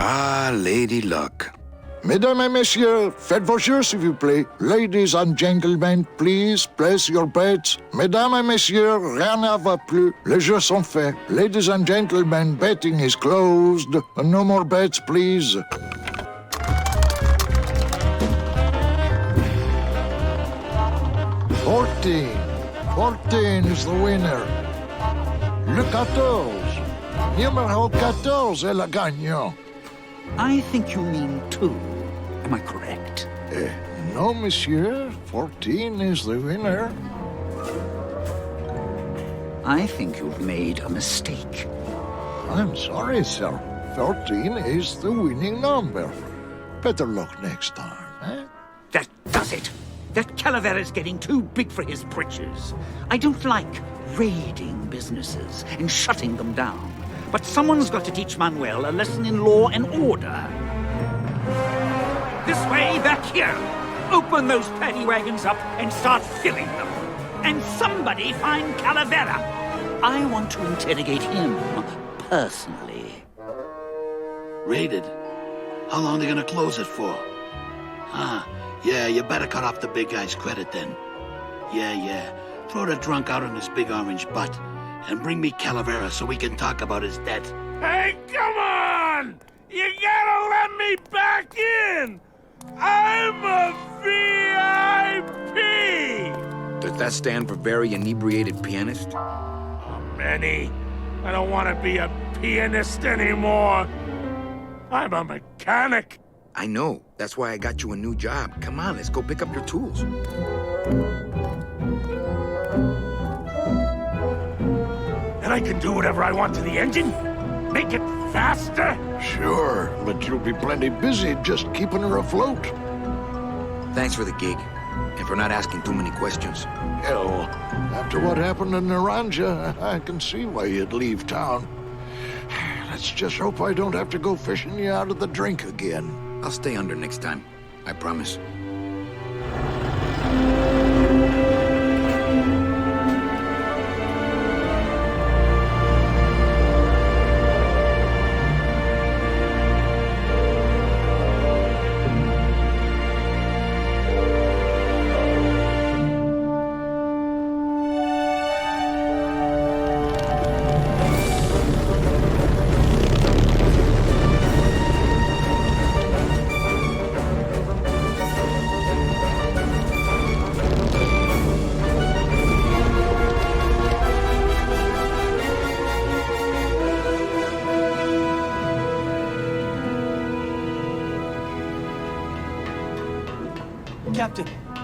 Ah, Lady Luck. Mesdames et messieurs, faites vos jeux s'il vous plaît. Ladies and gentlemen, please place your bets. Mesdames et messieurs, rien ne va plus. Les jeux sont faits. Ladies and gentlemen, betting is closed. No more bets, please. Fourteen is the winner. Le 14. Numéro 14 est le gagnant. I think you mean 2. Am I correct? No, monsieur. 14 is the winner. I think you've made a mistake. I'm sorry, sir. 14 is the winning number. Better luck next time, eh? That does it. That Calavera's getting too big for his britches. I don't like raiding businesses and shutting them down. But someone's got to teach Manuel a lesson in law and order. This way, back here. Open those paddy wagons up and start filling them. And somebody find Calavera. I want to interrogate him personally. Raided? How long are they gonna close it for? Yeah, you better cut off the big guy's credit then. Yeah. Throw the drunk out on his big orange butt. And bring me Calavera so we can talk about his debt. Hey, come on! You gotta let me back in! I'm a VIP! Does that stand for very inebriated pianist? Oh, Manny, I don't want to be a pianist anymore. I'm a mechanic. I know. That's why I got you a new job. Come on, let's go pick up your tools. And I can do whatever I want to the engine? Make it faster? Sure, but you'll be plenty busy just keeping her afloat. Thanks for the gig, and for not asking too many questions. Hell, after what happened in Naranja, I can see why you'd leave town. Let's just hope I don't have to go fishing you out of the drink again. I'll stay under next time. I promise.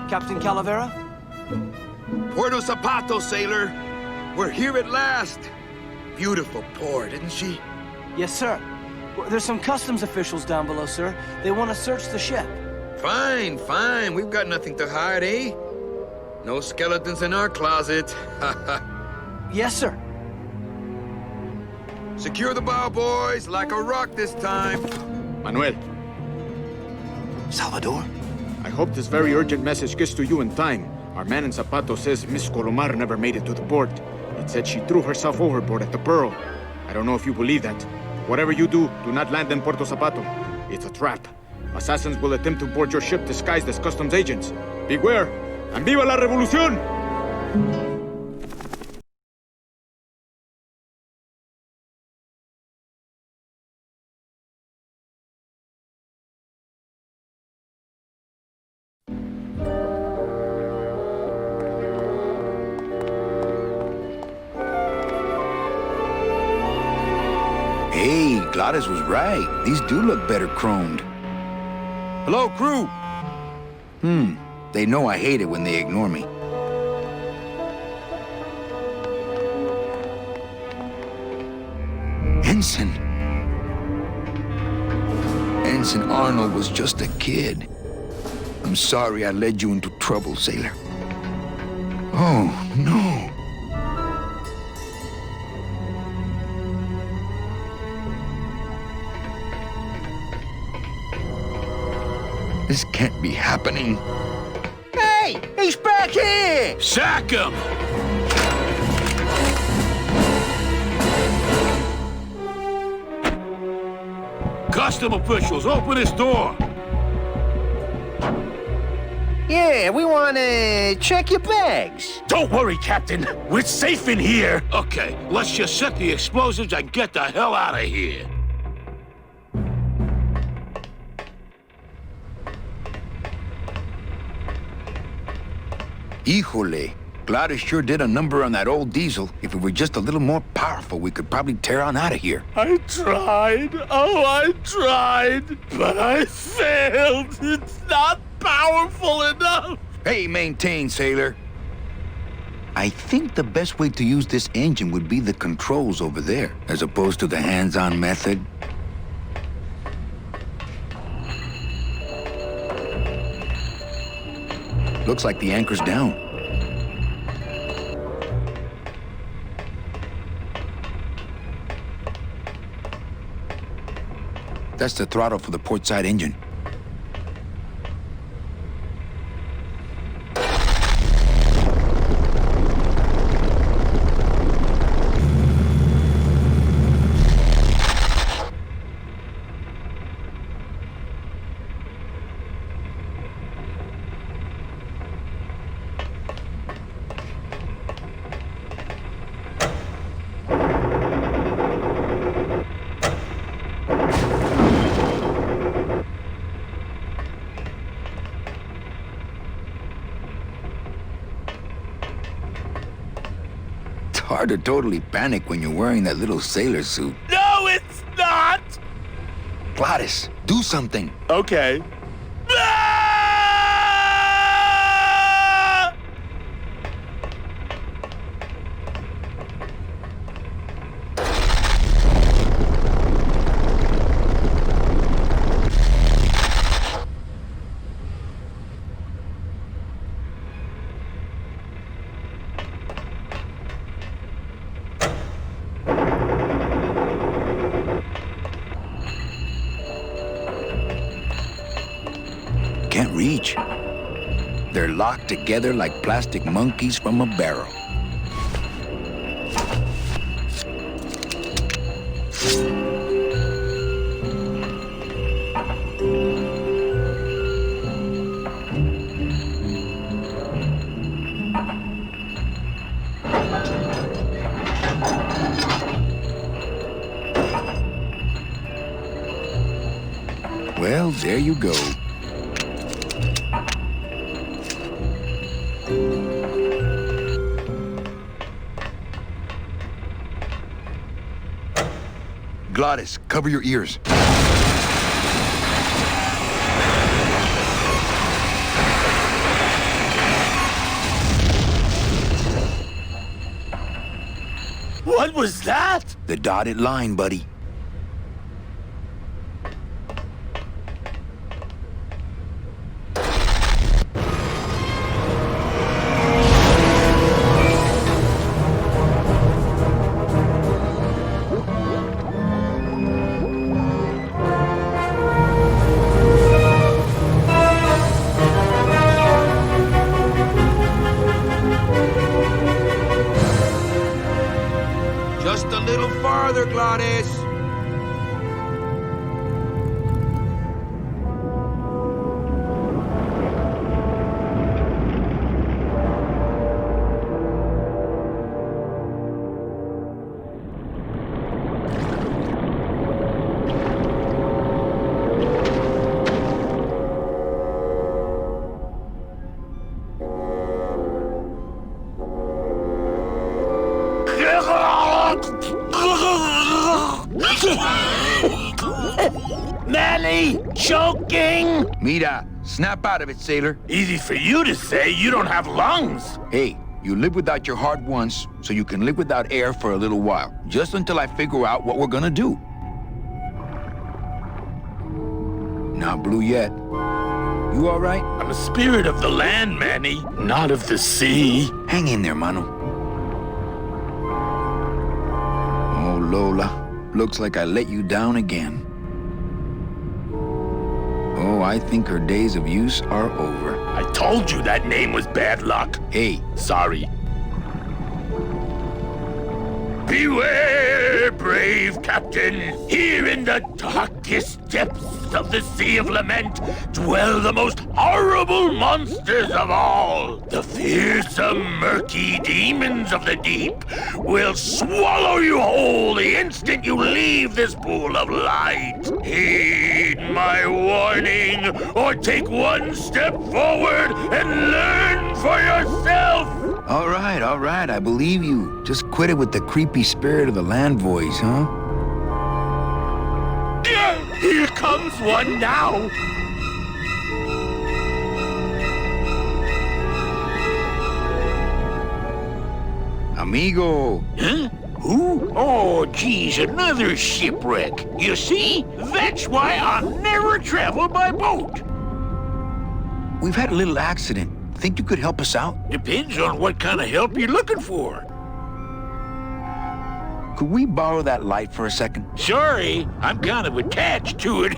Captain Calavera? Puerto Zapato, sailor. We're here at last. Beautiful port, isn't she? Yes, sir. There's some customs officials down below, sir. They want to search the ship. Fine. We've got nothing to hide, eh? No skeletons in our closet. Yes, sir. Secure the bow, boys, like a rock this time. Manuel, Salvador? I hope this very urgent message gets to you in time. Our man in Zapato says Miss Colomar never made it to the port. It said she threw herself overboard at the Pearl. I don't know if you believe that. Whatever you do not land in Puerto Zapato. It's a trap. Assassins will attempt to board your ship disguised as customs agents. Beware, and viva la revolución! Hey, Gladys was right. These do look better chromed. Hello, crew! They know I hate it when they ignore me. Ensign! Ensign Arnold was just a kid. I'm sorry I led you into trouble, sailor. Oh, no. This can't be happening. Hey! He's back here! Sack him! Custom officials, open this door! Yeah, we want to check your bags. Don't worry, Captain. We're safe in here. Okay, let's just set the explosives and get the hell out of here. Híjole. Gladys sure did a number on that old diesel. If it were just a little more powerful, we could probably tear on out of here. I tried. Oh, I tried. But I failed. It's not powerful enough. Hey, maintain, sailor. I think the best way to use this engine would be the controls over there, as opposed to the hands-on method. Looks like the anchor's down. That's the throttle for the port side engine. Hard to totally panic when you're wearing that little sailor suit. No, it's not! Gladys, do something. Okay. Can't reach. They're locked together like plastic monkeys from a barrel. Well, there you go. Gladys, cover your ears. What was that? The dotted line, buddy. Just a little farther, Gladys. Manny, choking! Mira, snap out of it, sailor. Easy for you to say, you don't have lungs. Hey, you live without your heart once, so you can live without air for a little while, just until I figure out what we're gonna do. Not blue yet. You all right? I'm a spirit of the land, Manny, not of the sea. Hang in there, mano. Oh, Lola, looks like I let you down again. Oh, I think her days of use are over. I told you that name was bad luck. Hey, Sorry. Beware, brave captain. Here in the darkest depths of the Sea of Lament dwell the most horrible monsters of all. The fearsome, murky demons of the deep will swallow you whole the instant you leave this pool of light. Heed my warning, or take one step forward and learn for yourself. All right, I believe you. Just quit it with the creepy spirit of the land voice, huh? Here comes one now. Amigo. Huh? Who? Oh, geez, another shipwreck. You see? That's why I'll never travel by boat. We've had a little accident. Think you could help us out? Depends on what kind of help you're looking for. Could we borrow that light for a second? Sorry, I'm kind of attached to it.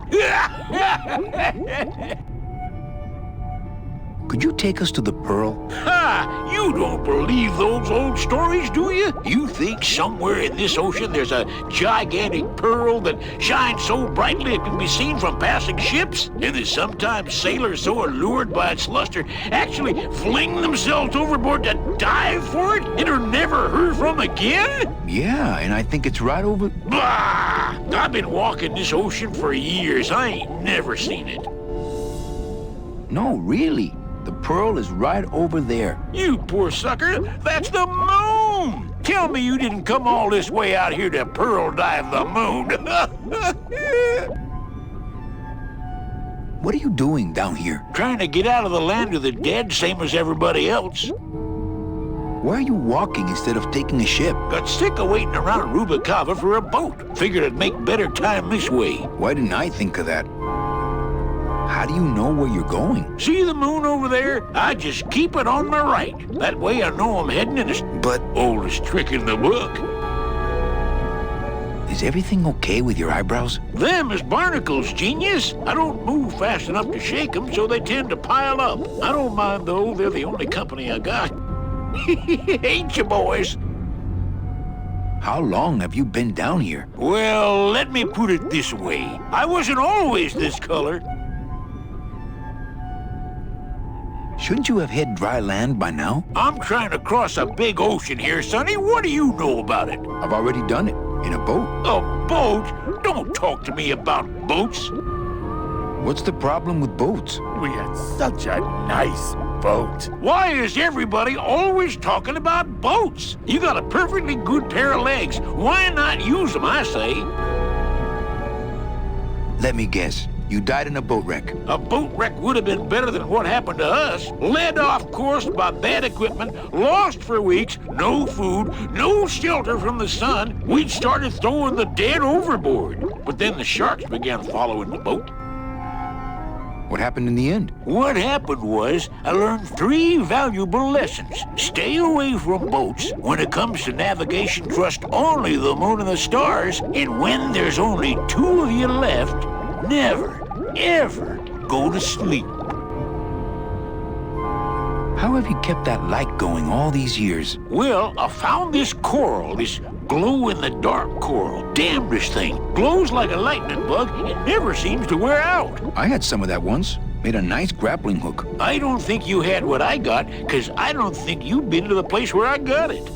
Could you take us to the Pearl? Ha! You don't believe those old stories, do you? You think somewhere in this ocean there's a gigantic pearl that shines so brightly it can be seen from passing ships? And that sometimes sailors so allured by its luster actually fling themselves overboard to dive for it and are never heard from again? Yeah, and I think it's right over... Bah! I've been walking this ocean for years. I ain't never seen it. No, really. The Pearl is right over there. You poor sucker, that's the moon! Tell me you didn't come all this way out here to pearl dive the moon. What are you doing down here? Trying to get out of the land of the dead, same as everybody else. Why are you walking instead of taking a ship? Got sick of waiting around Rubacava for a boat. Figured I'd make better time this way. Why didn't I think of that? How do you know where you're going? See the moon over there? I just keep it on my right. That way I know I'm heading in the But... oldest trick in the book. Is everything okay with your eyebrows? Them is barnacles, genius. I don't move fast enough to shake them, so they tend to pile up. I don't mind, though. They're the only company I got. Ain't you, boys? How long have you been down here? Well, let me put it this way. I wasn't always this color. Shouldn't you have hit dry land by now? I'm trying to cross a big ocean here, Sonny. What do you know about it? I've already done it. In a boat. A boat? Don't talk to me about boats. What's the problem with boats? We had such a nice boat. Why is everybody always talking about boats? You got a perfectly good pair of legs. Why not use them, I say? Let me guess. You died in a boat wreck. A boat wreck would have been better than what happened to us. Led off course by bad equipment, lost for weeks, no food, no shelter from the sun. We'd started throwing the dead overboard. But then the sharks began following the boat. What happened in the end? What happened was, I learned 3 valuable lessons. Stay away from boats. When it comes to navigation, trust only the moon and the stars. And when there's only 2 of you left, never, ever go to sleep. How have you kept that light going all these years? Well, I found this coral, this glow-in-the-dark coral. Damnedest thing. Glows like a lightning bug and never seems to wear out. I had some of that once. Made a nice grappling hook. I don't think you had what I got, because I don't think you've been to the place where I got it.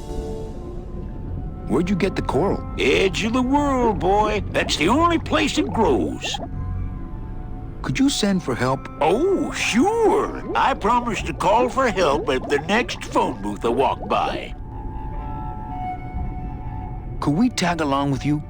Where'd you get the coral? Edge of the world, boy. That's the only place it grows. Could you send for help? Oh, sure. I promise to call for help at the next phone booth I walk by. Could we tag along with you?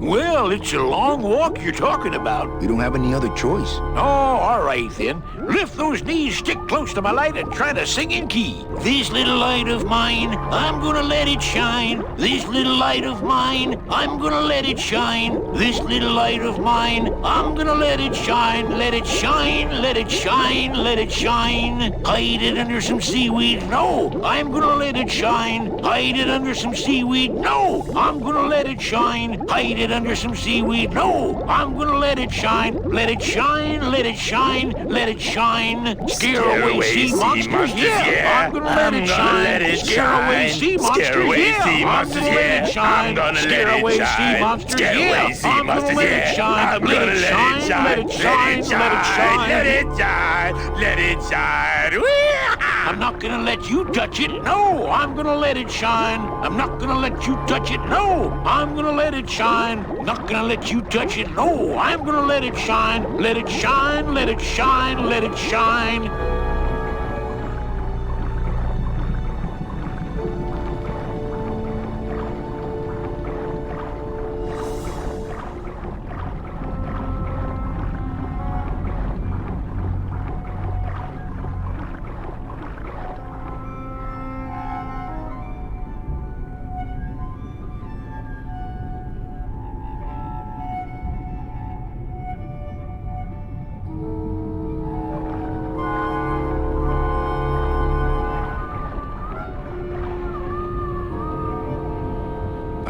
Well, it's a long walk you're talking about. We don't have any other choice. Oh, all right then. Lift those knees, stick close to my light, and try to sing in key. This little light of mine, I'm gonna let it shine. This little light of mine, I'm gonna let it shine. This little light of mine, I'm gonna let it shine. Let it shine, let it shine, let it shine. Hide it under some seaweed. No, I'm gonna let it shine. Hide it under some seaweed. No, I'm gonna let it shine. Hide it hid under some seaweed. No, I'm gonna let it shine. Let it shine, let it shine, let it shine. Scare away sea monsters, yeah. I'm gonna let it shine. Scare away sea monsters, yeah. I'm gonna let it shine. Scare away sea monsters, yeah. I'm gonna let it shine. Let it shine, let it shine, let it shine. Let it shine, let it shine. I'm not gonna let you touch it. No, I'm gonna let it shine. I'm not gonna let you touch it. No, I'm gonna let it shine. Not gonna let you touch it. No, I'm gonna let it shine. Let it shine, let it shine, let it shine.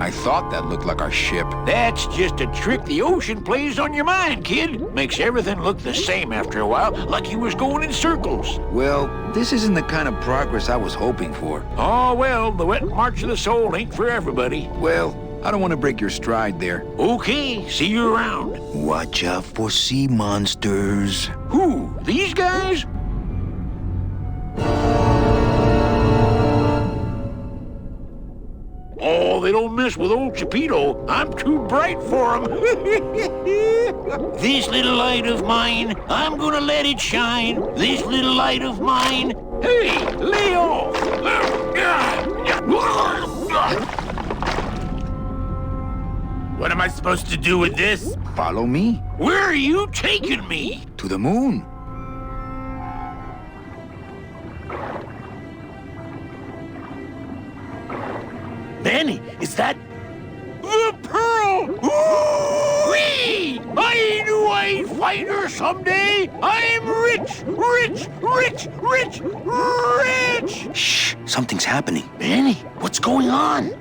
I thought that looked like our ship. That's just a trick the ocean plays on your mind, kid. Makes everything look the same after a while, like you was going in circles. Well, this isn't the kind of progress I was hoping for. Oh, well, the wet march of the soul ain't for everybody. Well, I don't want to break your stride there. Okay, see you around. Watch out for sea monsters. Who? These guys? Oh, they don't mess with old Chapito. I'm too bright for 'em. This little light of mine, I'm gonna let it shine. This little light of mine. Hey, lay off. What am I supposed to do with this? Follow me. Where are you taking me? To the moon. Manny, is that the pearl? Whee! I knew I'd find her someday. I'm rich, rich, rich, rich, rich. Shh, something's happening. Manny, what's going on?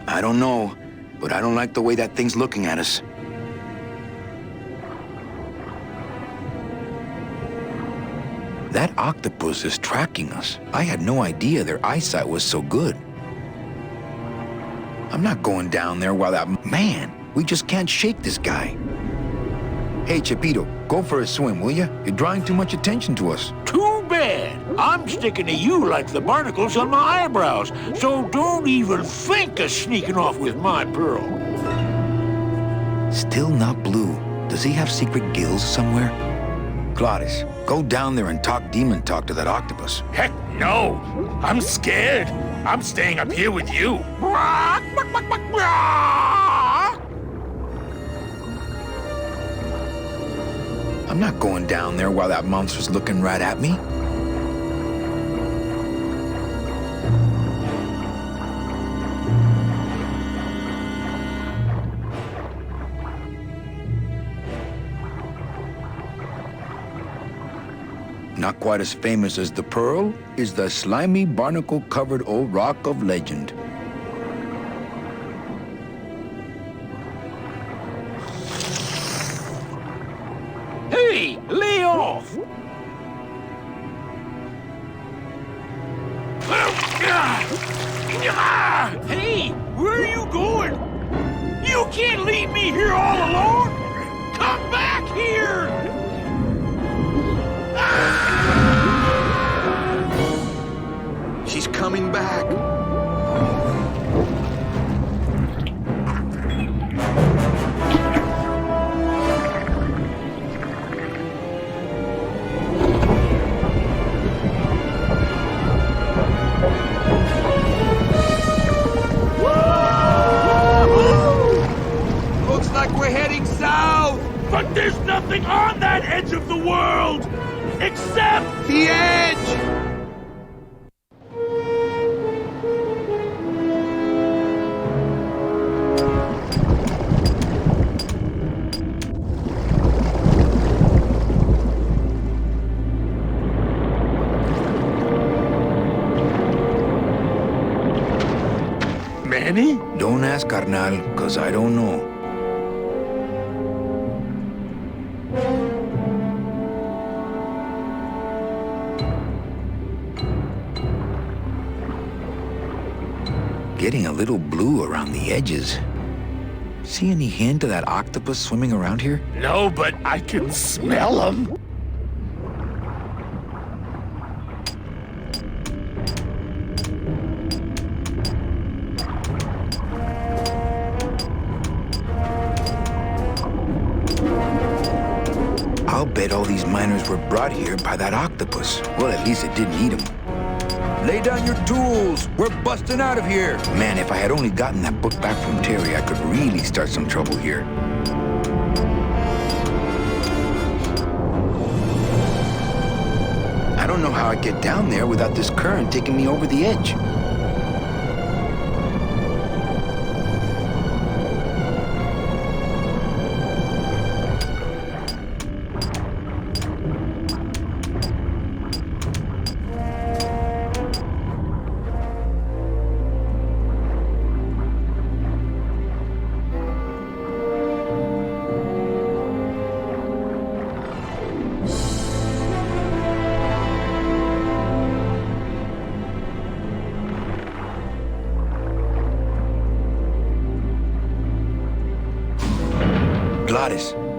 I don't know, but I don't like the way that thing's looking at us. That octopus is tracking us. I had no idea their eyesight was so good. I'm not going down there while that... Man, we just can't shake this guy. Hey, Chapito, go for a swim, will you? You're drawing too much attention to us. Too bad. I'm sticking to you like the barnacles on my eyebrows, so don't even think of sneaking off with my pearl. Still not blue. Does he have secret gills somewhere? Claudius, go down there and talk demon talk to that octopus. Heck no! I'm scared. I'm staying up here with you. I'm not going down there while that monster's looking right at me. Not quite as famous as the Pearl is the slimy, barnacle-covered old rock of legend. Hey, lay off! Hey, where are you going? You can't leave me here all alone! Come back here! She's coming back. Looks like we're heading south. But there's nothing on that edge of the world except The edge! Manny? Don't ask, carnal, cause I don't know. Getting a little blue around the edges. See any hint of that octopus swimming around here? No, but I can smell him. I'll bet all these miners were brought here by that octopus. Well, at least it didn't eat them. Lay down your tools. We're busting out of here. Man, if I had only gotten that book back from Terry, I could really start some trouble here. I don't know how I'd get down there without this current taking me over the edge.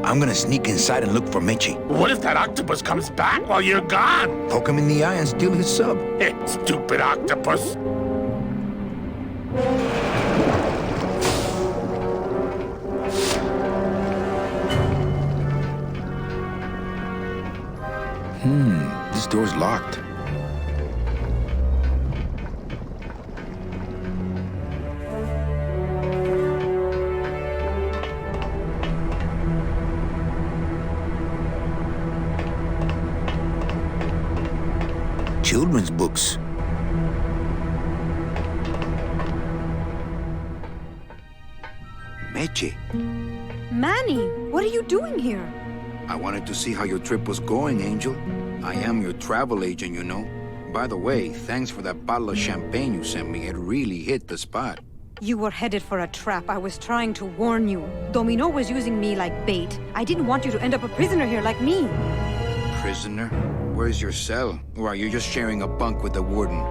I'm gonna sneak inside and look for Meche. What if that octopus comes back while you're gone? Poke him in the eye and steal his sub. Stupid octopus. This door's locked. Children's books. Meche, Manny, what are you doing here? I wanted to see how your trip was going, Angel. I am your travel agent, you know. By the way, thanks for that bottle of champagne you sent me. It really hit the spot. You were headed for a trap. I was trying to warn you. Domino was using me like bait. I didn't want you to end up a prisoner here like me. Prisoner? Where's your cell? Or are you just sharing a bunk with the warden?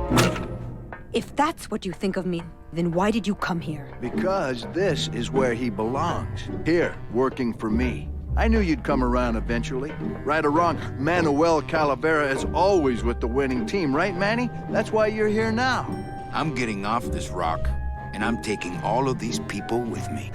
If that's what you think of me, then why did you come here? Because this is where he belongs. Here, working for me. I knew you'd come around eventually. Right or wrong, Manuel Calavera is always with the winning team, right, Manny? That's why you're here now. I'm getting off this rock, and I'm taking all of these people with me.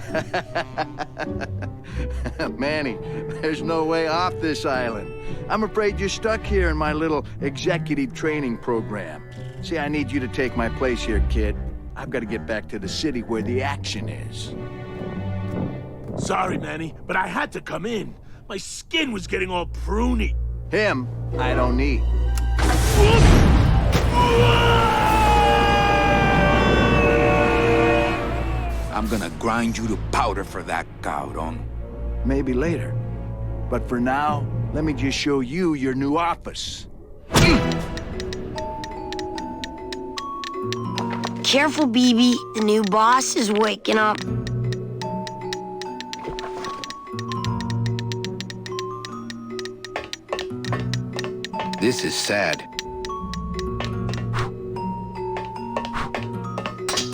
Manny, there's no way off this island. I'm afraid you're stuck here in my little executive training program. See, I need you to take my place here, kid. I've got to get back to the city where the action is. Sorry, Manny, but I had to come in. My skin was getting all pruny. Him, I don't need. I'm gonna grind you to powder for that, cabrón. Maybe later. But for now, let me just show you your new office. Careful, BB. The new boss is waking up. This is sad.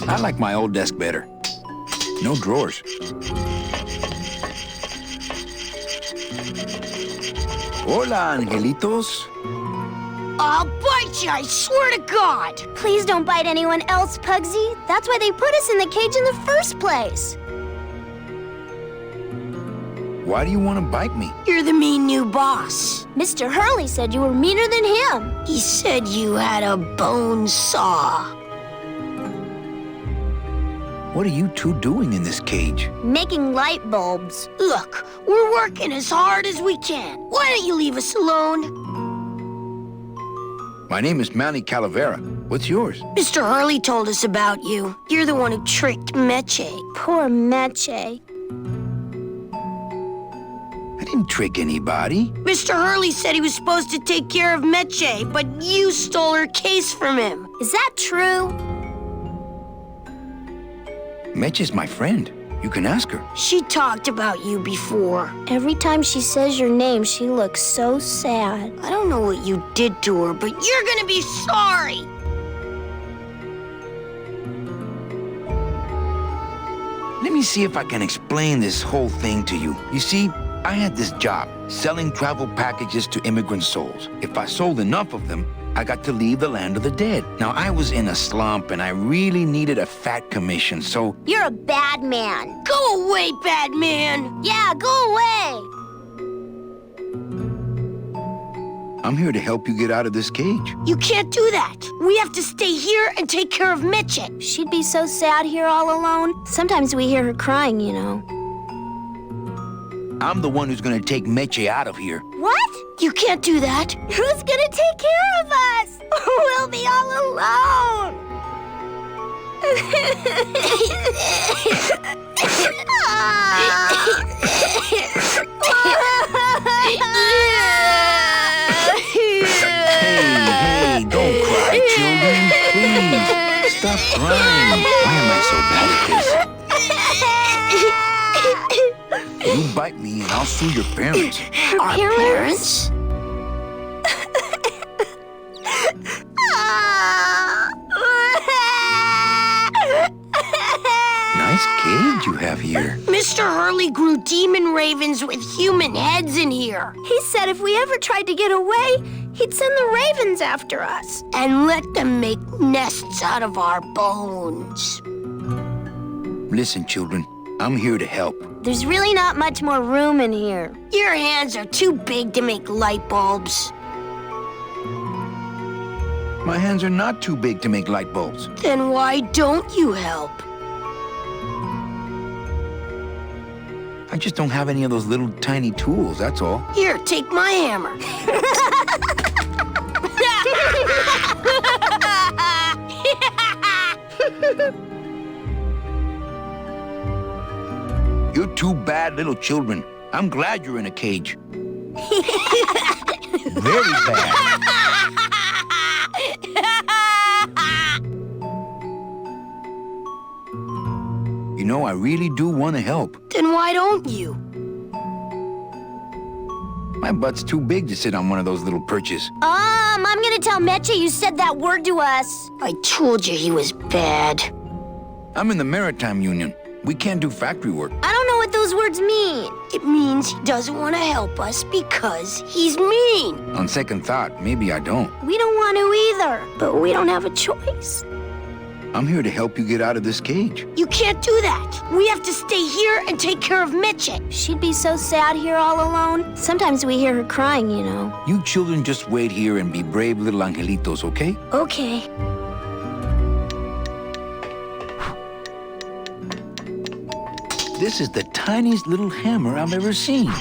I like my old desk better. No drawers. Hola, angelitos. I'll bite you, I swear to God! Please don't bite anyone else, Pugsy. That's why they put us in the cage in the first place. Why do you want to bite me? You're the mean new boss. Mr. Hurley said you were meaner than him. He said you had a bone saw. What are you two doing in this cage? Making light bulbs. Look, we're working as hard as we can. Why don't you leave us alone? My name is Manny Calavera. What's yours? Mr. Hurley told us about you. You're the one who tricked Meche. Poor Meche. I didn't trick anybody. Mr. Hurley said he was supposed to take care of Meche, but you stole her case from him. Is that true? Mitch is my friend. You can ask her. She talked about you before. Every time she says your name, she looks so sad. I don't know what you did to her, but you're gonna be sorry! Let me see if I can explain this whole thing to you. You see, I had this job, selling travel packages to immigrant souls. If I sold enough of them, I got to leave the land of the dead. Now, I was in a slump, and I really needed a fat commission, so... You're a bad man. Go away, bad man! Yeah, go away! I'm here to help you get out of this cage. You can't do that. We have to stay here and take care of Mitchett. She'd be so sad here all alone. Sometimes we hear her crying, you know. I'm the one who's gonna take Meche out of here. What? You can't do that. Who's gonna take care of us? We'll be all alone! Hey, don't cry, children. Please, stop crying. Why am I so bad at this? You bite me and I'll sue your parents. Our parents? Nice cage you have here. Mr. Hurley grew demon ravens with human heads in here. He said if we ever tried to get away, he'd send the ravens after us. And let them make nests out of our bones. Listen, children, I'm here to help. There's really not much more room in here. Your hands are too big to make light bulbs. My hands are not too big to make light bulbs. Then why don't you help? I just don't have any of those little tiny tools, that's all. Here, take my hammer. You're two bad little children. I'm glad you're in a cage. Very bad. You know, I really do want to help. Then why don't you? My butt's too big to sit on one of those little perches. I'm gonna tell Meche you said that word to us. I told you he was bad. I'm in the Maritime Union. We can't do factory work. I don't know what those words mean. It means he doesn't want to help us because he's mean. On second thought, maybe I don't. We don't want to either, but we don't have a choice. I'm here to help you get out of this cage. You can't do that. We have to stay here and take care of Mitchett. She'd be so sad here all alone. Sometimes we hear her crying, you know. You children just wait here and be brave little angelitos, okay? Okay. This is the tiniest little hammer I've ever seen.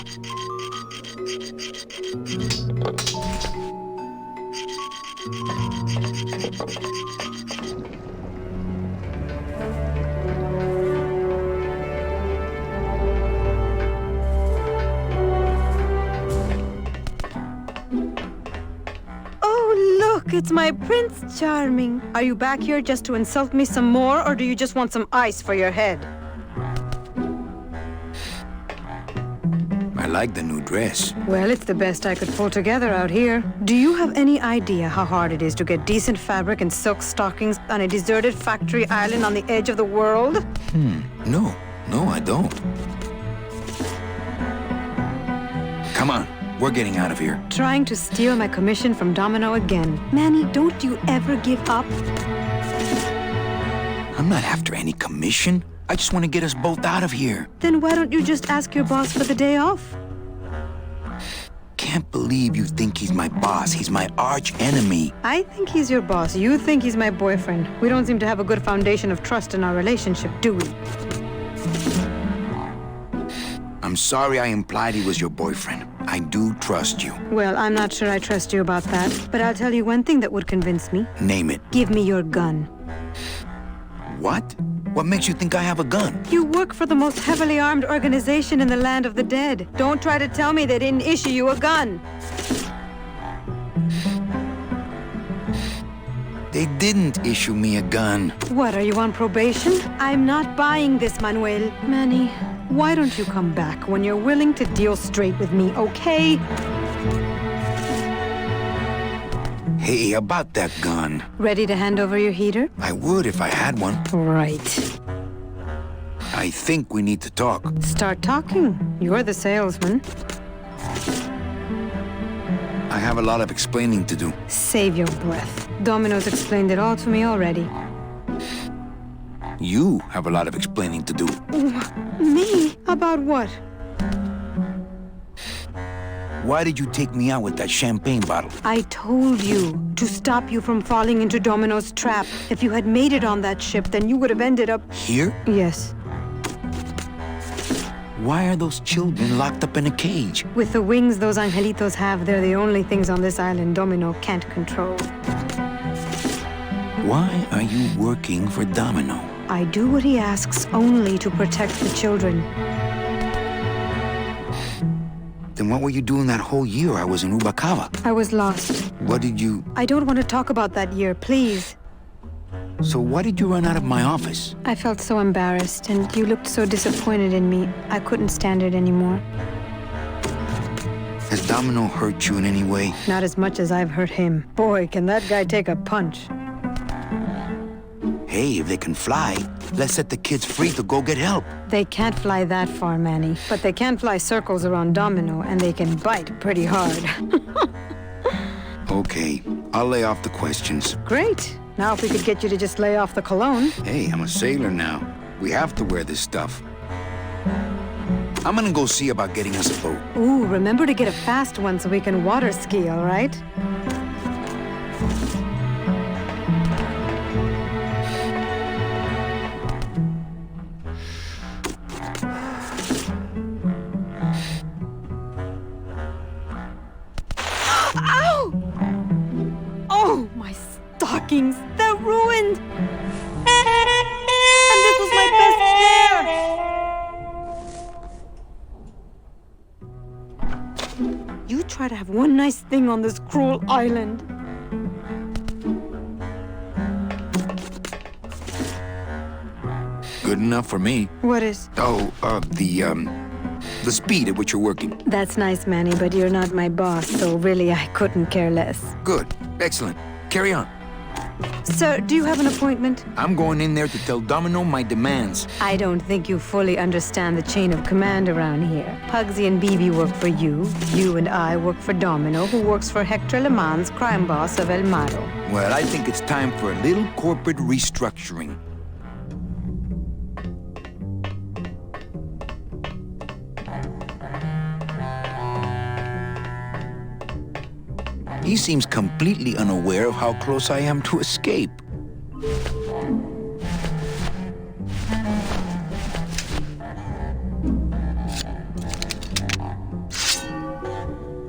Oh, look, it's my Prince Charming. Are you back here just to insult me some more, or do you just want some ice for your head? I like the new dress. Well, it's the best I could pull together out here. Do you have any idea how hard it is to get decent fabric and silk stockings on a deserted factory island on the edge of the world? No, I don't. Come on, we're getting out of here. Trying to steal my commission from Domino again. Manny, don't you ever give up? I'm not after any commission. I just want to get us both out of here. Then why don't you just ask your boss for the day off? Can't believe you think he's my boss. He's my arch enemy. I think he's your boss. You think he's my boyfriend. We don't seem to have a good foundation of trust in our relationship, do we? I'm sorry I implied he was your boyfriend. I do trust you. Well, I'm not sure I trust you about that, but I'll tell you one thing that would convince me. Name it. Give me your gun. What? What makes you think I have a gun? You work for the most heavily armed organization in the land of the dead. Don't try to tell me they didn't issue you a gun. They didn't issue me a gun. What, are you on probation? I'm not buying this, Manuel. Manny, why don't you come back when you're willing to deal straight with me, okay? Hey, about that gun. Ready to hand over your heater? I would if I had one. Right. I think we need to talk. Start talking. You're the salesman. I have a lot of explaining to do. Save your breath. Domino's explained it all to me already. You have a lot of explaining to do. Me? About what? Why did you take me out with that champagne bottle? I told you to stop you from falling into Domino's trap. If you had made it on that ship, then you would have ended up... Here? Yes. Why are those children locked up in a cage? With the wings those angelitos have, they're the only things on this island Domino can't control. Why are you working for Domino? I do what he asks only to protect the children. Then what were you doing that whole year I was in Ubacava? I was lost. What did you... I don't want to talk about that year, please. So why did you run out of my office? I felt so embarrassed, and you looked so disappointed in me. I couldn't stand it anymore. Has Domino hurt you in any way? Not as much as I've hurt him. Boy, can that guy take a punch. Hey, if they can fly, let's set the kids free to go get help. They can't fly that far, Manny. But they can fly circles around Domino, and they can bite pretty hard. Okay, I'll lay off the questions. Great. Now if we could get you to just lay off the cologne. Hey, I'm a sailor now. We have to wear this stuff. I'm gonna go see about getting us a boat. Ooh, remember to get a fast one so we can water ski, all right? Ow! Oh, my stockings, they're ruined! And this was my best pair! You try to have one nice thing on this cruel island. Good enough for me. What is? Oh, the speed at which you're working. That's nice, Manny, but you're not my boss, so really I couldn't care less. Good. Excellent. Carry on. Sir, do you have an appointment? I'm going in there to tell Domino my demands. I don't think you fully understand the chain of command around here. Pugsy and BB work for you. You and I work for Domino, who works for Hector Le Mans, crime boss of El Maro. Well, I think it's time for a little corporate restructuring. He seems completely unaware of how close I am to escape.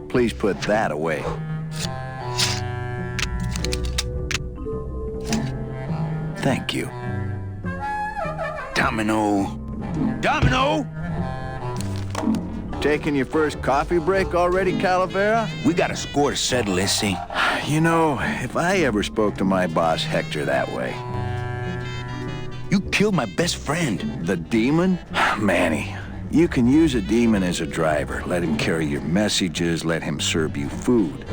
Please put that away. Thank you. Domino! Domino! Taking your first coffee break already, Calavera? We got a score to settle, Issy. You know, if I ever spoke to my boss Hector that way... You killed my best friend. The demon? Manny, you can use a demon as a driver. Let him carry your messages, let him serve you food.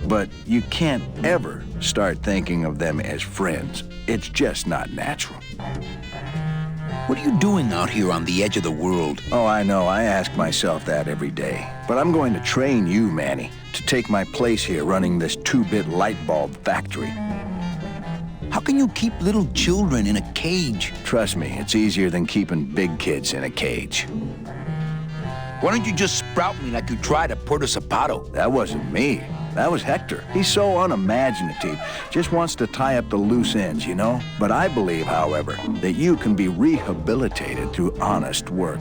But you can't ever start thinking of them as friends. It's just not natural. What are you doing out here on the edge of the world? Oh, I know. I ask myself that every day. But I'm going to train you, Manny, to take my place here running this 2-bit light bulb factory. How can you keep little children in a cage? Trust me, it's easier than keeping big kids in a cage. Why don't you just sprout me like you tried at Puerto Zapato? That wasn't me. That was Hector. He's so unimaginative. Just wants to tie up the loose ends, you know? But I believe, however, that you can be rehabilitated through honest work.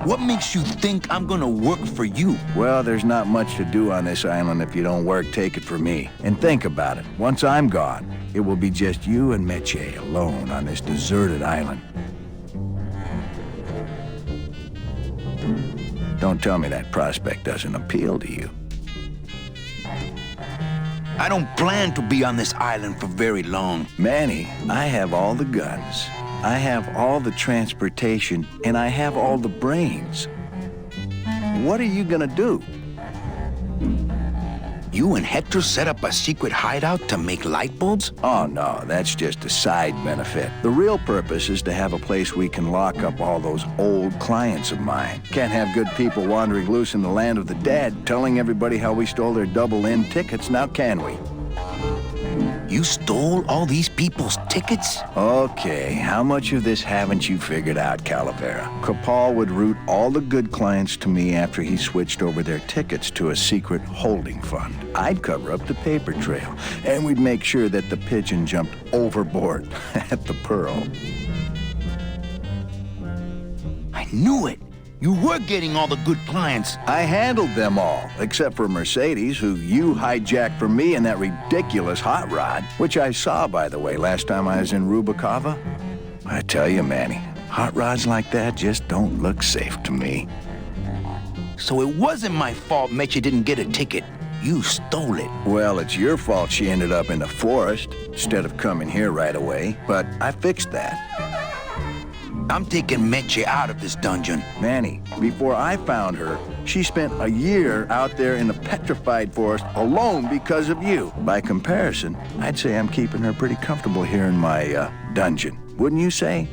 What makes you think I'm gonna work for you? Well, there's not much to do on this island if you don't work, take it from me. And think about it. Once I'm gone, it will be just you and Meche alone on this deserted island. Don't tell me that prospect doesn't appeal to you. I don't plan to be on this island for very long. Manny, I have all the guns. I have all the transportation, and I have all the brains. What are you gonna do? You and Hector set up a secret hideout to make light bulbs? Oh, no, that's just a side benefit. The real purpose is to have a place we can lock up all those old clients of mine. Can't have good people wandering loose in the land of the dead, telling everybody how we stole their double-in tickets, now can we? You stole all these people's tickets? Okay, how much of this haven't you figured out, Calavera? Capal would route all the good clients to me after he switched over their tickets to a secret holding fund. I'd cover up the paper trail, and we'd make sure that the pigeon jumped overboard at the Pearl. I knew it! You were getting all the good clients. I handled them all, except for Mercedes, who you hijacked from me in that ridiculous hot rod, which I saw, by the way, last time I was in Rubacava. I tell you, Manny, hot rods like that just don't look safe to me. So it wasn't my fault Meche didn't get a ticket. You stole it. Well, it's your fault she ended up in the forest instead of coming here right away, but I fixed that. I'm taking Meche out of this dungeon. Manny, before I found her, she spent a year out there in the petrified forest alone because of you. By comparison, I'd say I'm keeping her pretty comfortable here in my dungeon. Wouldn't you say?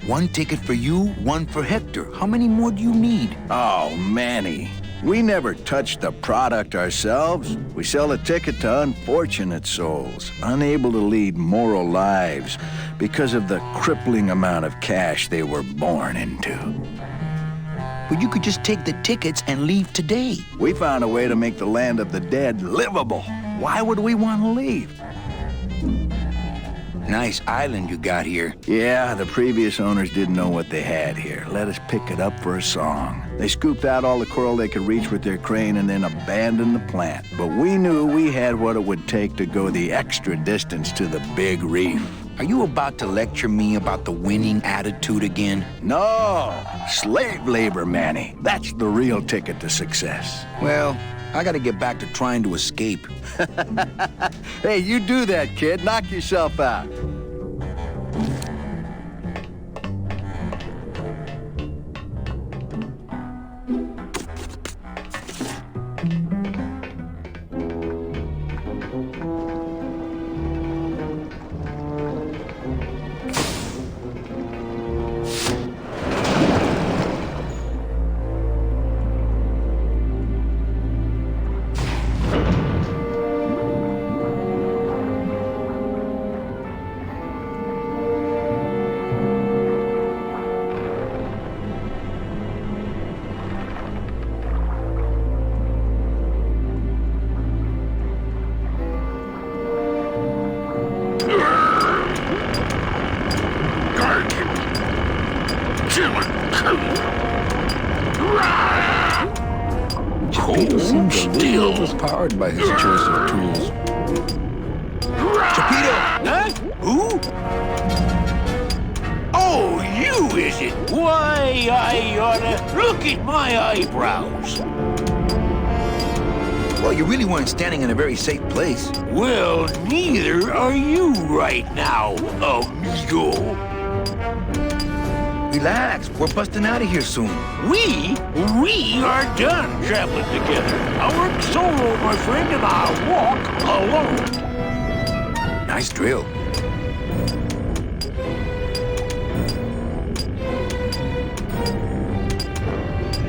One ticket for you, one for Hector. How many more do you need? Oh, Manny. We never touch the product ourselves. We sell a ticket to unfortunate souls, unable to lead moral lives because of the crippling amount of cash they were born into. But you could just take the tickets and leave today. We found a way to make the land of the dead livable. Why would we want to leave? Nice island you got here. Yeah, the previous owners didn't know what they had here. Let us pick it up for a song. They scooped out all the coral they could reach with their crane and then abandoned the plant. But we knew we had what it would take to go the extra distance to the big reef. Are you about to lecture me about the winning attitude again? No! Slave labor, Manny. That's the real ticket to success. Well, I gotta get back to trying to escape. Hey, you do that, kid. Knock yourself out. Powered by his choice of tools. Chapito! Huh? Who? Oh, you, is it? Why, I oughta look at my eyebrows. Well, you really weren't standing in a very safe place. Well, neither are you right now, amigo. Relax, we're busting out of here soon. We are done traveling together. I work solo, my friend, and I walk alone. Nice drill.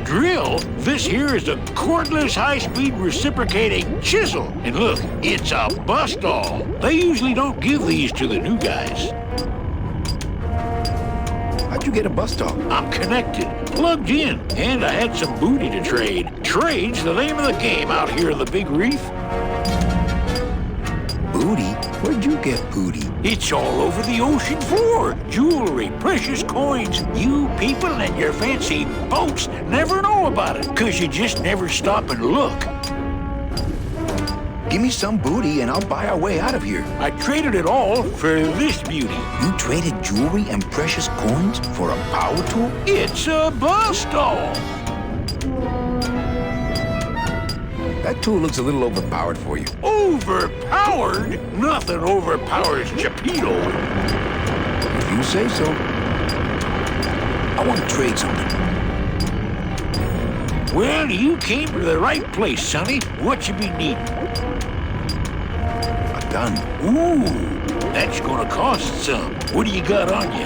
Drill? This here is a cordless, high-speed reciprocating chisel. And look, it's a bust-all. They usually don't give these to the new guys. How'd you get a bus stop? I'm connected, plugged in, and I had some booty to trade. Trade's the name of the game out here in the Big Reef. Booty? Where'd you get booty? It's all over the ocean floor. Jewelry, precious coins. You people and your fancy boats never know about it, 'cause you just never stop and look. Give me some booty and I'll buy our way out of here. I traded it all for this beauty. You traded jewelry and precious coins for a power tool? It's a bust-all. That tool looks a little overpowered for you. Overpowered? Nothing overpowers Geppetto. If you say so. I want to trade something. Well, you came to the right place, Sonny. What you be needing? A gun. Ooh, that's gonna cost some. What do you got on you?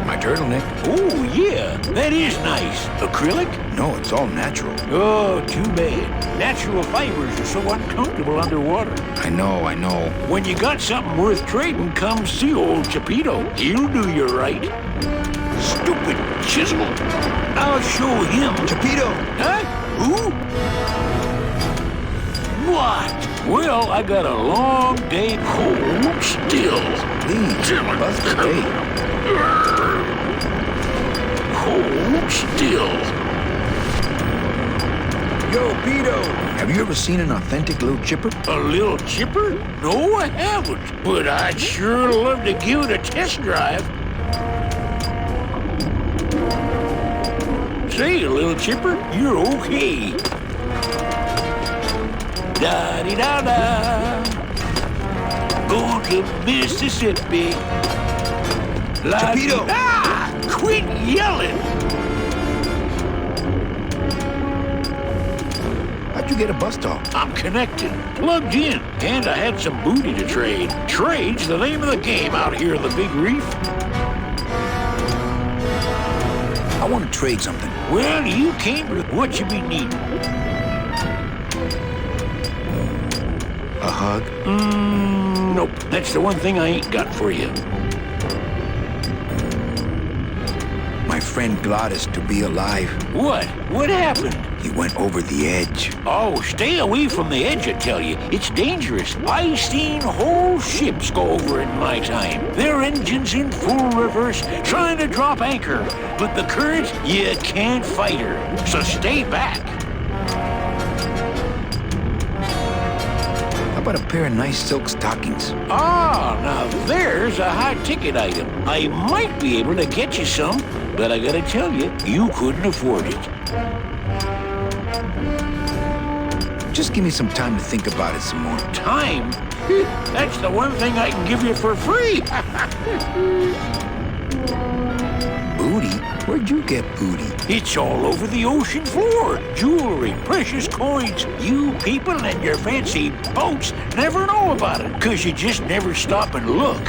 My turtleneck. Oh, yeah, that is nice. Acrylic? No, it's all natural. Oh, too bad. Natural fibers are so uncomfortable underwater. I know. When you got something worth trading, come see old Geppetto. He'll do you right. Stupid chisel. I'll show him. Geppetto! Huh? Who? What? Well, I got a long day. Hold still. Please, bust the day. Hold still. Yo, Pedo! Have you ever seen an authentic little chipper? A little chipper? No, I haven't. But I'd sure love to give it a test drive. Say, little chipper, you're okay. Da-dee-da-da. Going to Mississippi. Geppetto! Ah! Quit yelling! How'd you get a bus stop? I'm connected, plugged in, and I had some booty to trade. Trade's the name of the game out here in the Big Reef. I want to trade something. Well, you came to what you be needing. A hug? Nope. That's the one thing I ain't got for you. My friend Gladys to be alive. What? What happened? He went over the edge. Oh, stay away from the edge, I tell you. It's dangerous. I seen whole ships go over in my time. Their engines in full reverse, trying to drop anchor. But the current, you can't fight her. So stay back. How about a pair of nice silk stockings? Ah, now there's a high-ticket item. I might be able to get you some, but I gotta tell you, you couldn't afford it. Just give me some time to think about it some more. Time? That's the one thing I can give you for free. Booty? Where'd you get booty? It's all over the ocean floor. Jewelry, precious coins. You people and your fancy boats never know about it, 'cause you just never stop and look.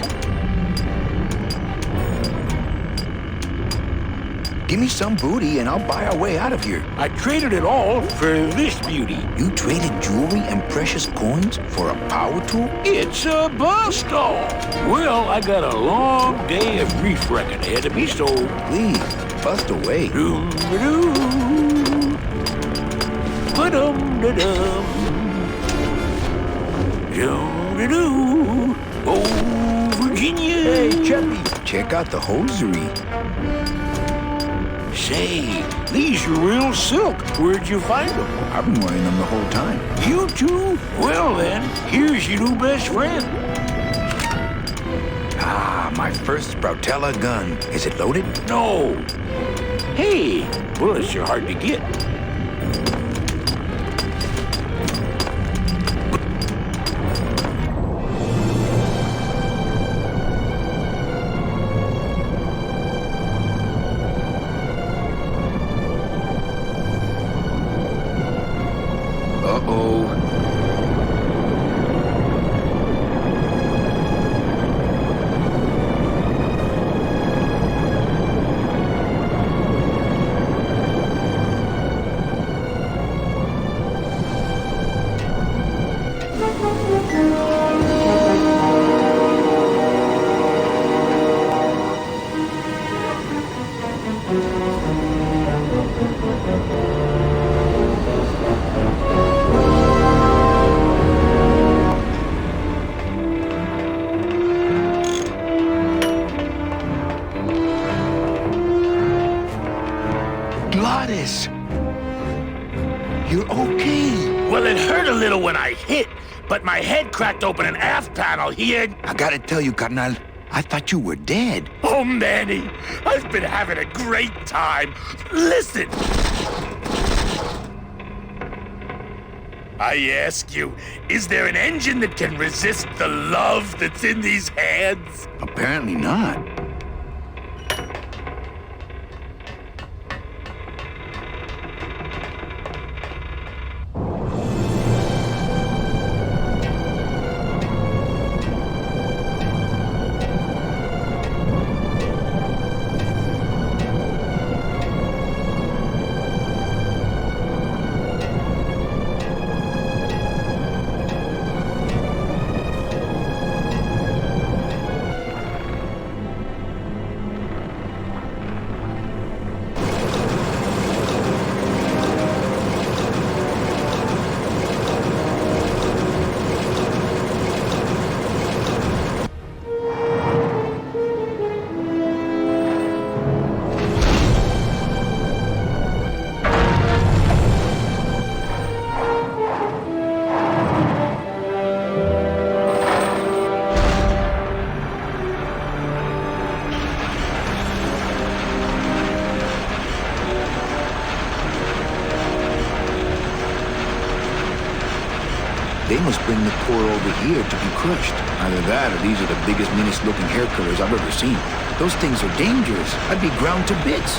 Give me some booty and I'll buy our way out of here. I traded it all for this beauty. You traded jewelry and precious coins for a power tool? It's a bus stall. Well, I got a long day of reef wrecking ahead of me, so... Please, bust away. Doo-ba-doo. Ba-dum-da-dum. Doo-da-doo. Oh, Virginia. Hey, Cheppy, check out the hosiery. Say, these are real silk. Where'd you find them? I've been wearing them the whole time. You too? Well then, here's your new best friend. Ah, my first Sproutella gun. Is it loaded? No. Hey, bullets are hard to get. Uh-oh. Gladys! You're okay. Well, it hurt a little when I hit, but my head cracked open an aft panel here. I gotta tell you, carnal, I thought you were dead. Oh, Manny, I've been having a great time. Listen. I ask you, is there an engine that can resist the love that's in these hands? Apparently not. They must bring the core over here to be crushed. Either that or these are the biggest, meanest looking hair killers I've ever seen. Those things are dangerous. I'd be ground to bits.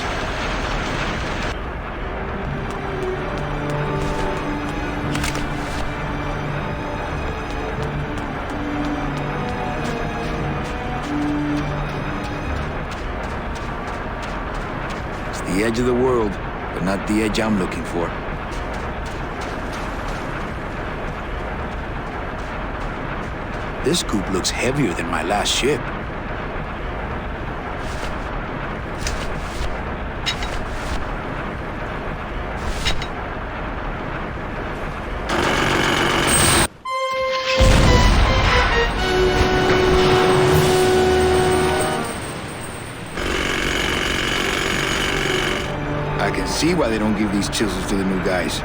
It's the edge of the world, but not the edge I'm looking for. This scoop looks heavier than my last ship. I can see why they don't give these chisels to the new guys.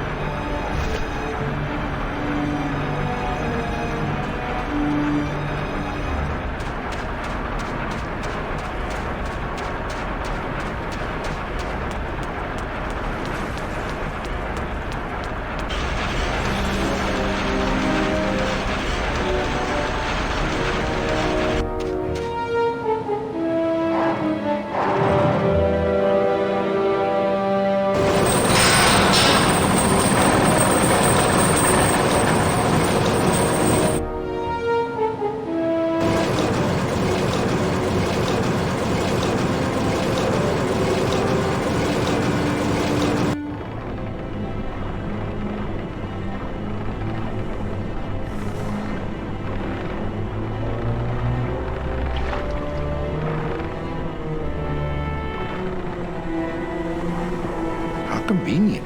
Convenient.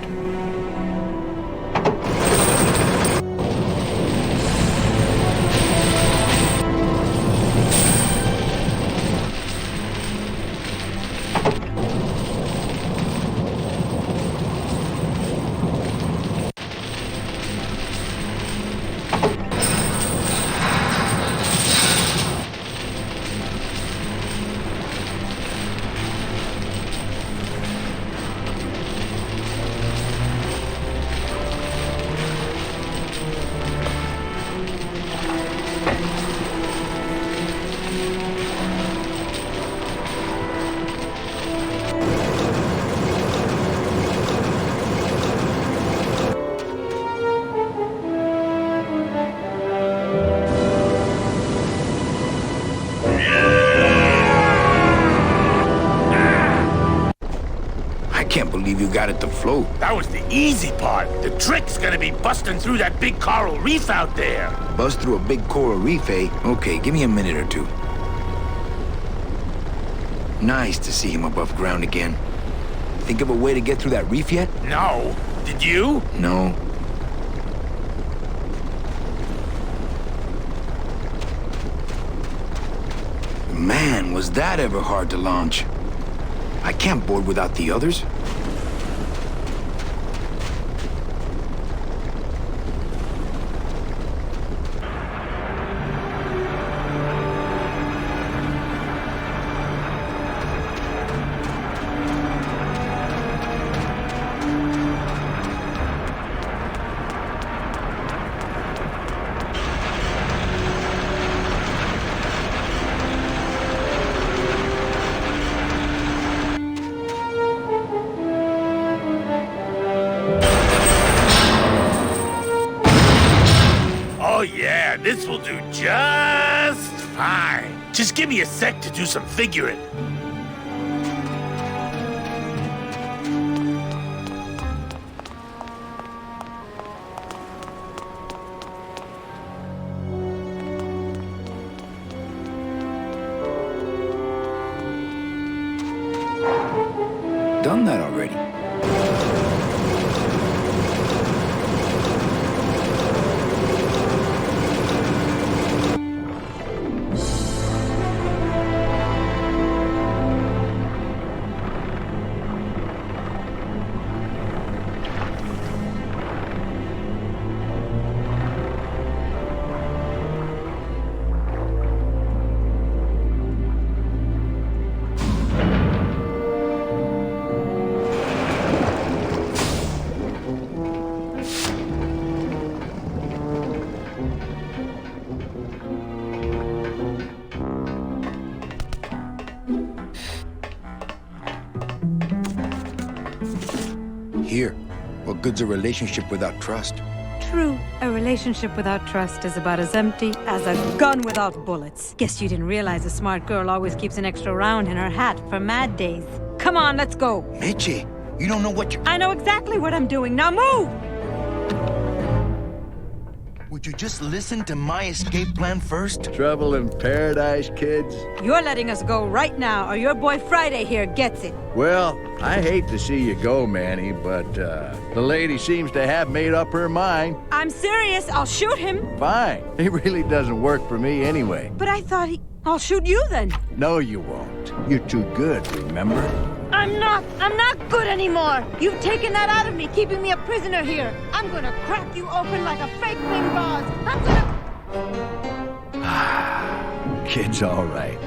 Can't believe you got it to float. That was the easy part. The trick's gonna be busting through that big coral reef out there. Bust through a big coral reef, eh? Okay, give me a minute or two. Nice to see him above ground again. Think of a way to get through that reef yet? No. Did you? No. Man, was that ever hard to launch. I can't board without the others. Just give me a sec to do some figuring. Done that already. Here, what good's a relationship without trust? True, a relationship without trust is about as empty as a gun without bullets. Guess you didn't realize a smart girl always keeps an extra round in her hat for mad days. Come on, let's go. Mitchie, you don't know what you're... I know exactly what I'm doing. Now move! Would you just listen to my escape plan first? Trouble in paradise, kids? You're letting us go right now, or your boy Friday here gets it. Well, I hate to see you go, Manny, but the lady seems to have made up her mind. I'm serious. I'll shoot him. Fine. It really doesn't work for me anyway. But I thought I'll shoot you then. No, you won't. You're too good, remember? I'm not good anymore. You've taken that out of me, keeping me a prisoner here. I'm gonna crack you open like a fake thing vase. I'm gonna... Kid's all right.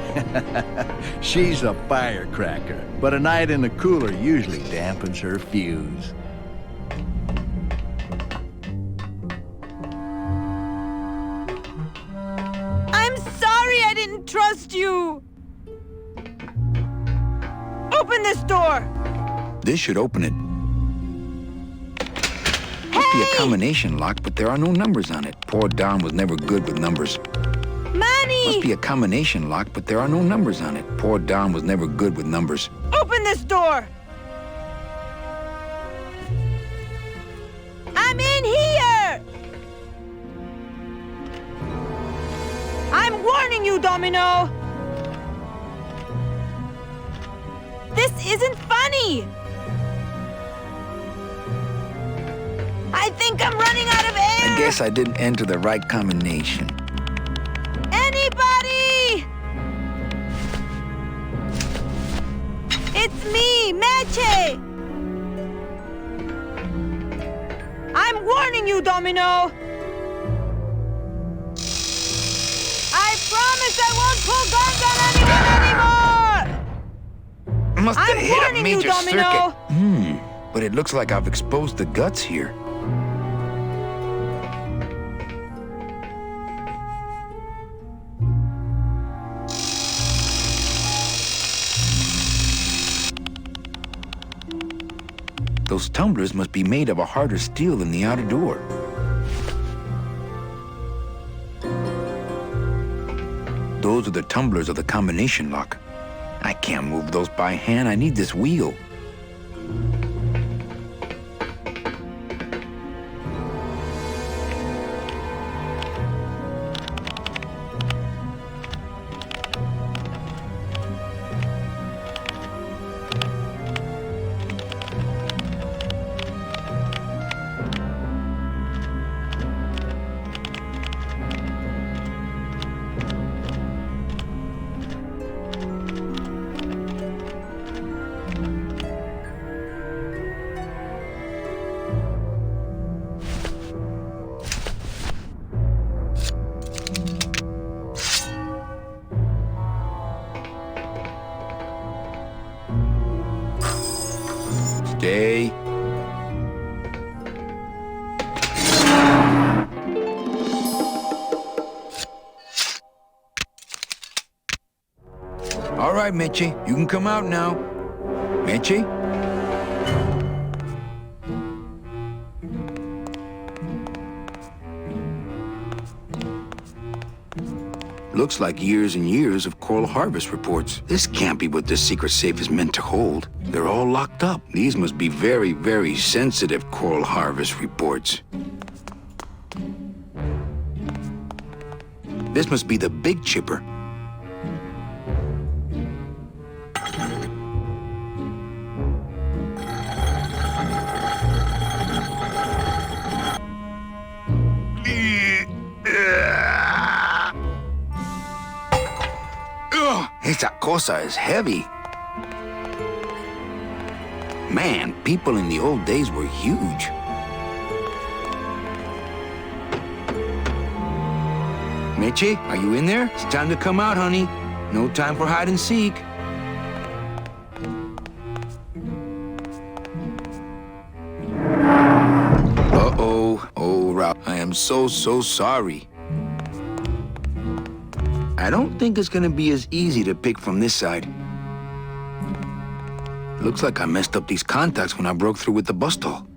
She's a firecracker, but a night in the cooler usually dampens her fuse. I'm sorry I didn't trust you. Open this door. This should open it. Must be a combination lock, but there are no numbers on it. Poor Don was never good with numbers. Manny! Must be a combination lock, but there are no numbers on it. Poor Don was never good with numbers. Open this door! I'm in here! I'm warning you, Domino! This isn't funny! I think I'm running out of air! I guess I didn't enter the right combination. Anybody! It's me, Meche! I'm warning you, Domino! I promise I won't pull guns on anyone anymore! Must have I'm hit a warning you, major Domino! circuit. But it looks like I've exposed the guts here. Those tumblers must be made of a harder steel than the outer door. Those are the tumblers of the combination lock. I can't move those by hand. I need this wheel. Stay. All right, Mitchie, you can come out now. Mitchie? Looks like years and years of coral harvest reports. This can't be what this secret safe is meant to hold. They're all locked up. These must be very, very sensitive coral harvest reports. This must be the big chipper. Esa cosa is heavy. Man, people in the old days were huge. Meche, are you in there? It's time to come out, honey. No time for hide and seek. Uh-oh. Oh, Ralph, I am so sorry. I don't think it's gonna be as easy to pick from this side. Looks like I messed up these contacts when I broke through with the bus stall.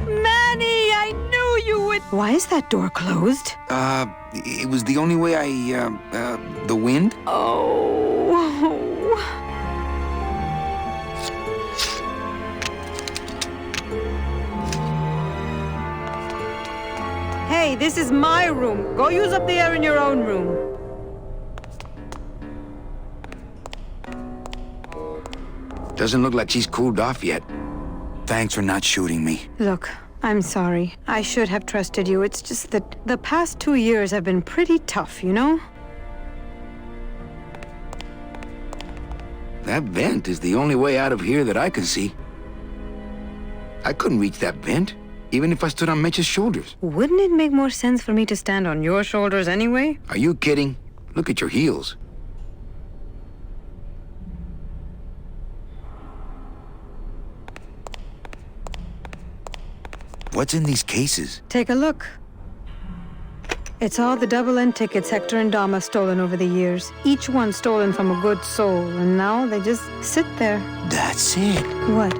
Manny, I knew you would... Why is that door closed? It was the only way the wind? Oh. Hey, this is my room. Go use up the air in your own room. Doesn't look like she's cooled off yet. Thanks for not shooting me. Look, I'm sorry. I should have trusted you. It's just that the past 2 years have been pretty tough, you know? That vent is the only way out of here that I can see. I couldn't reach that vent, even if I stood on Mitch's shoulders. Wouldn't it make more sense for me to stand on your shoulders anyway? Are you kidding? Look at your heels. What's in these cases? Take a look. It's all the double-end tickets Hector and Dom have stolen over the years. Each one stolen from a good soul, and now they just sit there. That's it. What?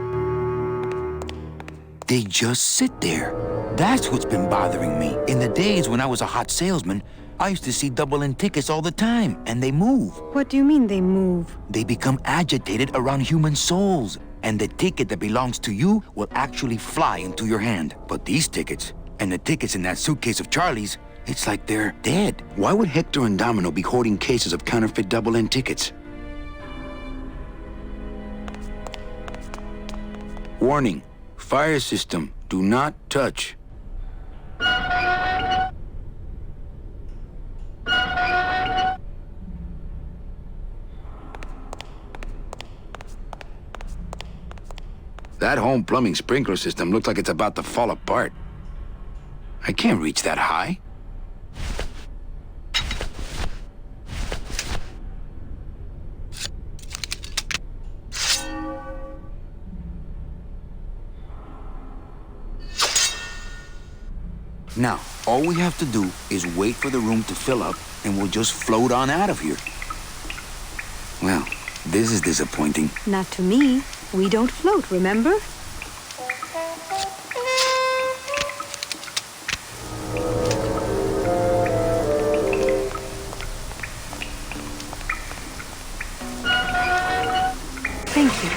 They just sit there. That's what's been bothering me. In the days when I was a hot salesman, I used to see double-end tickets all the time, and they move. What do you mean they move? They become agitated around human souls, and the ticket that belongs to you will actually fly into your hand. But these tickets, and the tickets in that suitcase of Charlie's, it's like they're dead. Why would Hector and Domino be hoarding cases of counterfeit double-end tickets? Warning, fire system, do not touch. That home plumbing sprinkler system looks like it's about to fall apart. I can't reach that high. Now, all we have to do is wait for the room to fill up, and we'll just float on out of here. Well, this is disappointing. Not to me. We don't float, remember? Thank you.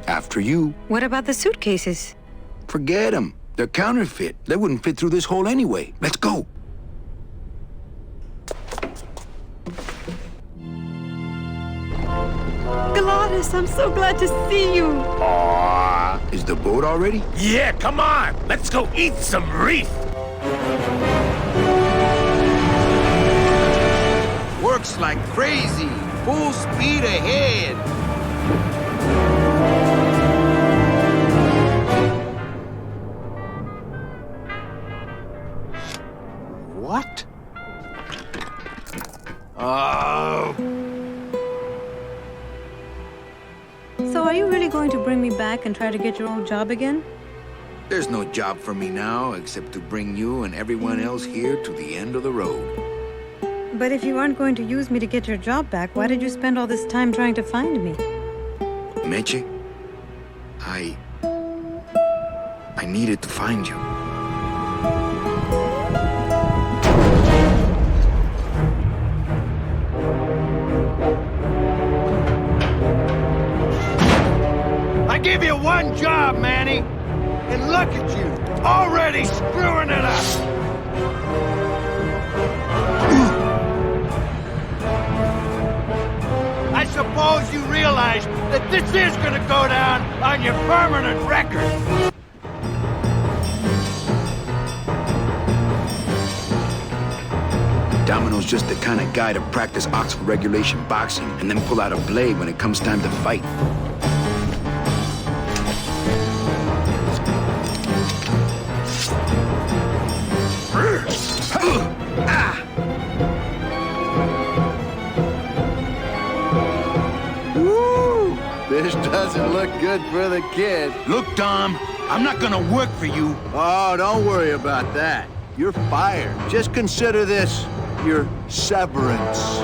After you. What about the suitcases? Forget them. They're counterfeit. They wouldn't fit through this hole anyway. Let's go. Glottis, I'm so glad to see you. Aw. Is the boat already? Yeah, come on. Let's go eat some wreath. Works like crazy. Full speed ahead. What? Oh. So are you really going to bring me back and try to get your old job again? There's no job for me now except to bring you and everyone else here to the end of the road. But if you aren't going to use me to get your job back, why did you spend all this time trying to find me? Meche, I needed to find you. I give you one job, Manny. And look at you, already screwing it up. I suppose you realize that this is gonna go down on your permanent record. Domino's just the kind of guy to practice Oxford regulation boxing and then pull out a blade when it comes time to fight. Woo! This doesn't look good for the kid. Look, Dom, I'm not gonna work for you. Oh, don't worry about that. You're fired. Just consider this your severance.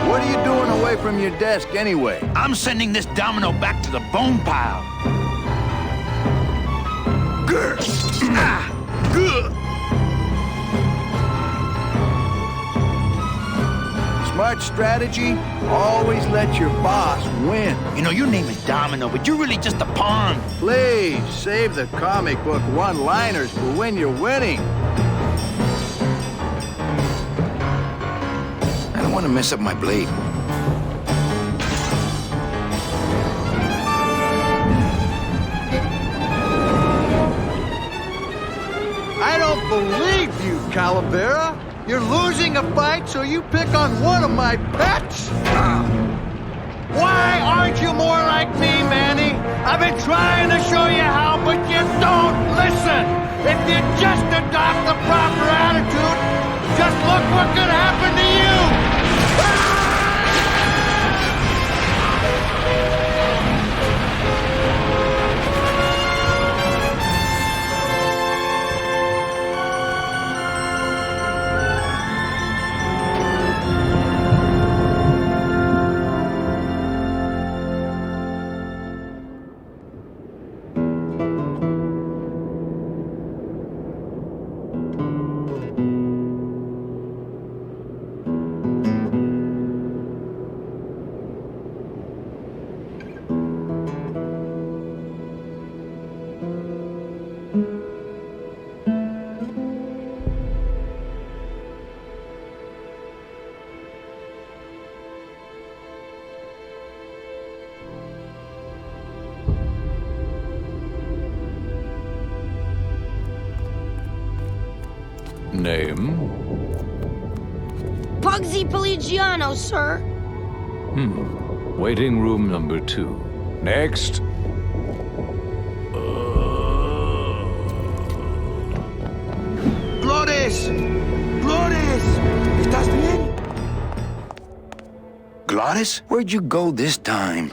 What are you doing away from your desk anyway? I'm sending this domino back to the bone pile. Smart strategy, always let your boss win. You know, your name is Domino, but you're really just a pawn. Please, save the comic book one-liners for when you're winning. I don't want to mess up my blade. I don't believe you, Calavera. You're losing a fight, so you pick on one of my pets? Why aren't you more like me, Manny? I've been trying to show you how, but you don't listen. If you just adopt the proper attitude, just look what could happen to you. Name? Pugsy Pelagiano, sir. Waiting room number 2. Next. ¡Glores! ¡Glores! ¿Estás bien? Glottis? Where'd you go this time?